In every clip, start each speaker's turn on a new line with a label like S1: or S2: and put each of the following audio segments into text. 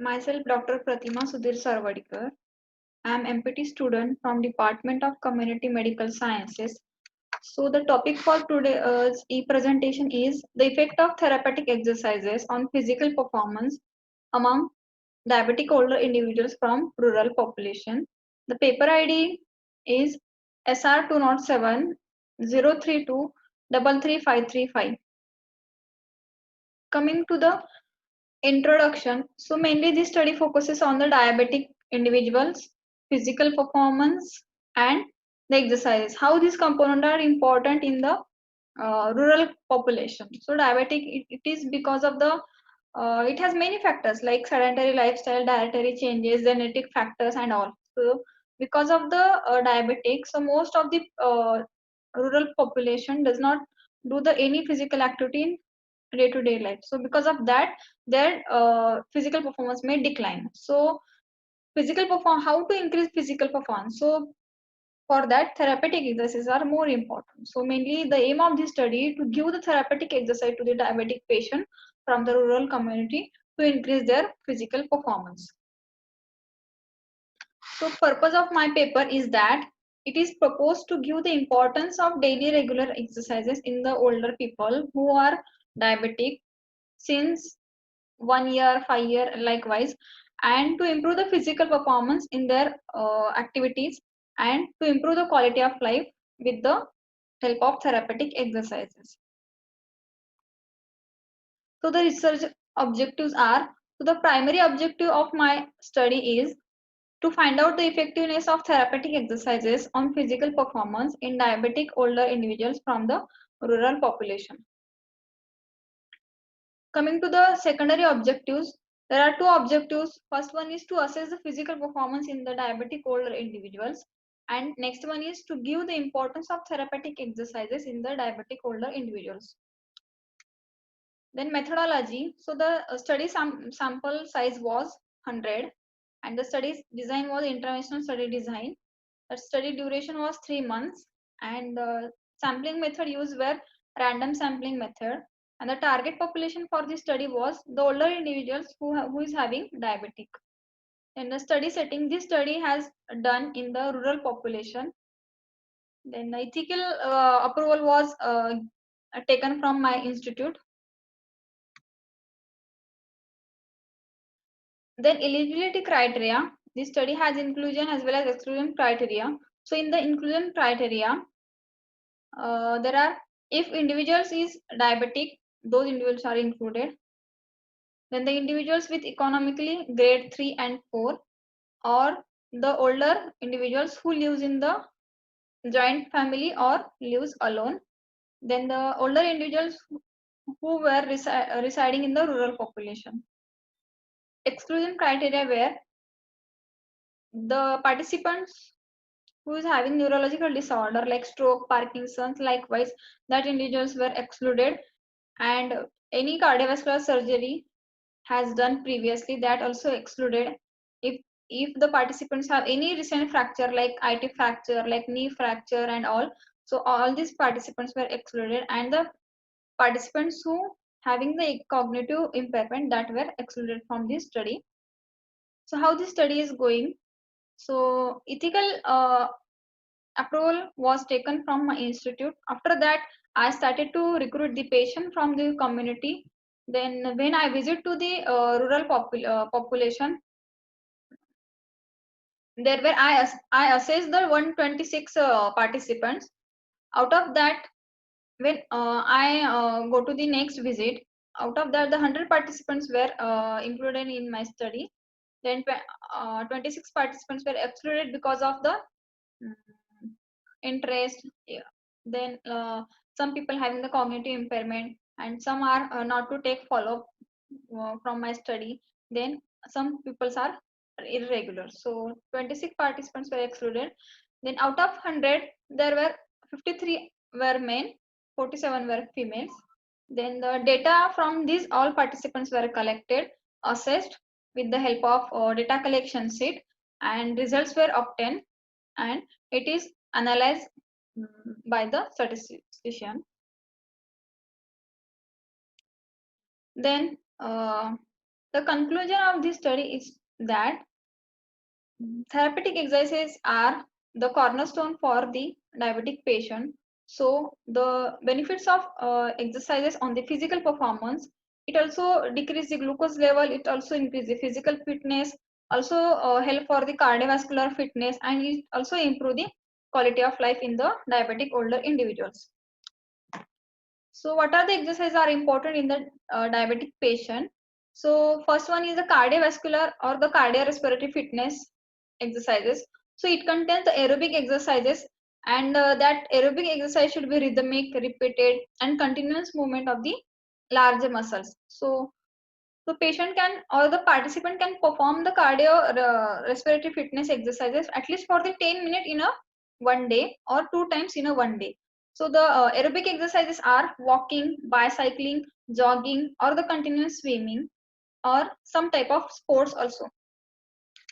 S1: Myself, Dr. Pratima Sudhir Sarvadikar. I am MPT student from Department of Community Medical Sciences. So the topic for today's e-presentation is the effect of therapeutic exercises on physical performance among diabetic older individuals from rural population. The paper ID is SR207 032 33535. Coming to the introduction. So mainly this study focuses on the diabetic individuals, physical performance and the exercises. How these components are important in the rural population. So diabetic, it is because of the, it has many factors like sedentary lifestyle, dietary changes, genetic factors and all. So because of the diabetic, so most of the rural population does not do the any physical activity in day to day life. So because of that, their physical performance may decline. So how to increase physical performance? So for that, therapeutic exercises are more important. So mainly the aim of this study to give the therapeutic exercise to the diabetic patient from the rural community to increase their physical performance. So purpose of my paper is that it is proposed to give the importance of daily regular exercises in the older people who are diabetic since 1 year, 5 year, likewise, and to improve the physical performance in their activities and to improve the quality of life with the help of therapeutic exercises. So the research objectives are, so the primary objective of my study is to find out the effectiveness of therapeutic exercises on physical performance in diabetic older individuals from the rural population. Coming to the secondary objectives, there are two objectives. First one is to assess the physical performance in the diabetic older individuals, and next one is to give the importance of therapeutic exercises in the diabetic older individuals. Then methodology. So the study sample size was 100 and the study design was interventional study design. The study duration was 3 months and the sampling method used were random sampling method, and the target population for this study was the older individuals who is having diabetic. In the study setting, this study has done in the rural population. Then the ethical approval was taken from my institute. Then eligibility criteria. This study has inclusion as well as exclusion criteria. So in the inclusion criteria, there are, if individuals is diabetic, those individuals are included. Then the individuals with economically grade 3 and 4, or the older individuals who lives in the joint family or lives alone. Then the older individuals who were residing in the rural population. Exclusion criteria were the participants who is having neurological disorder like stroke, Parkinson's, likewise, that individuals were excluded, and any cardiovascular surgery has done previously, that also excluded. If the participants have any recent fracture like IT fracture, like knee fracture and all, so all these participants were excluded, and the participants who having the cognitive impairment that were excluded from this study. So how this study is going? So ethical approval was taken from my institute. After that, I started to recruit the patient from the community. Then when I visit to the rural population, there were I assessed the 126 participants. Out of that, when I go to the next visit, out of that the 100 participants were included in my study. Then 26 participants were excluded because of the mm, interest. Yeah. Then some people having the cognitive impairment, and some are not to take follow from my study. Then some people are irregular. So 26 participants were excluded. Then out of 100, there were 53 were men, 47 were females. Then the data from these all participants were collected, assessed with the help of data collection sheet, and results were obtained, and it is analyzed by the statistician. Then The conclusion of this study is that therapeutic exercises are the cornerstone for the diabetic patient. So the benefits of exercises on the physical performance, it also decrease the glucose level, it also increase the physical fitness, also help for the cardiovascular fitness, and it also improve the quality of life in the diabetic older individuals. So what are the exercises are important in the diabetic patient? So first one is the cardiovascular or the cardiorespiratory fitness exercises. So it contains the aerobic exercises, and that aerobic exercise should be rhythmic, repeated, and continuous movement of the larger muscles. So the patient can or the participant can perform the cardio respiratory fitness exercises at least for the 10 minutes in a one day or 2 times in a one day. So the aerobic exercises are walking, bicycling, jogging, or the continuous swimming, or some type of sports also.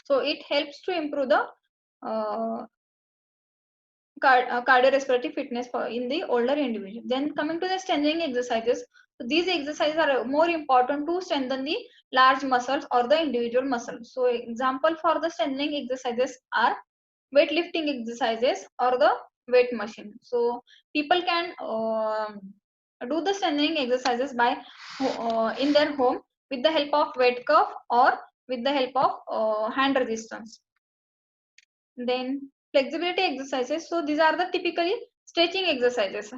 S1: So it helps to improve the uh, cardiorespiratory fitness for in the older individual. Then coming to the strengthening exercises, so these exercises are more important to strengthen the large muscles or the individual muscles. So example for the strengthening exercises are weightlifting exercises or the weight machine. So people can do the strengthening exercises by in their home with the help of weight cuff or with the help of hand resistance. Then flexibility exercises. So these are the typically stretching exercises.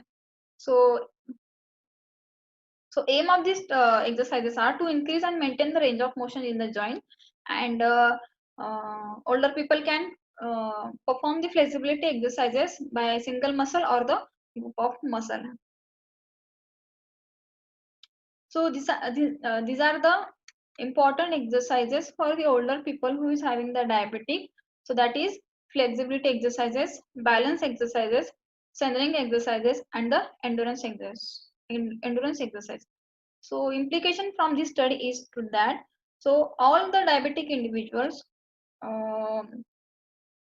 S1: So aim of these exercises are to increase and maintain the range of motion in the joint, and older people can perform the flexibility exercises by single muscle or the group of muscle. So these are the important exercises for the older people who is having the diabetic. So that is flexibility exercises, balance exercises, strengthening exercises, and the endurance exercise. So implication from this study is to that. So all the diabetic individuals um,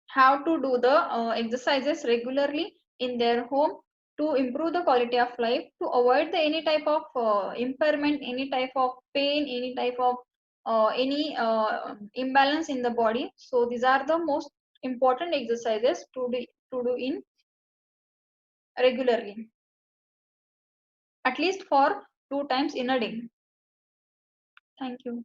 S1: have to do the exercises regularly in their home to improve the quality of life, to avoid the any type of impairment, any type of pain, any type of any imbalance in the body. So these are the most important exercises to do in regularly, at least for 2 times in a day. Thank you.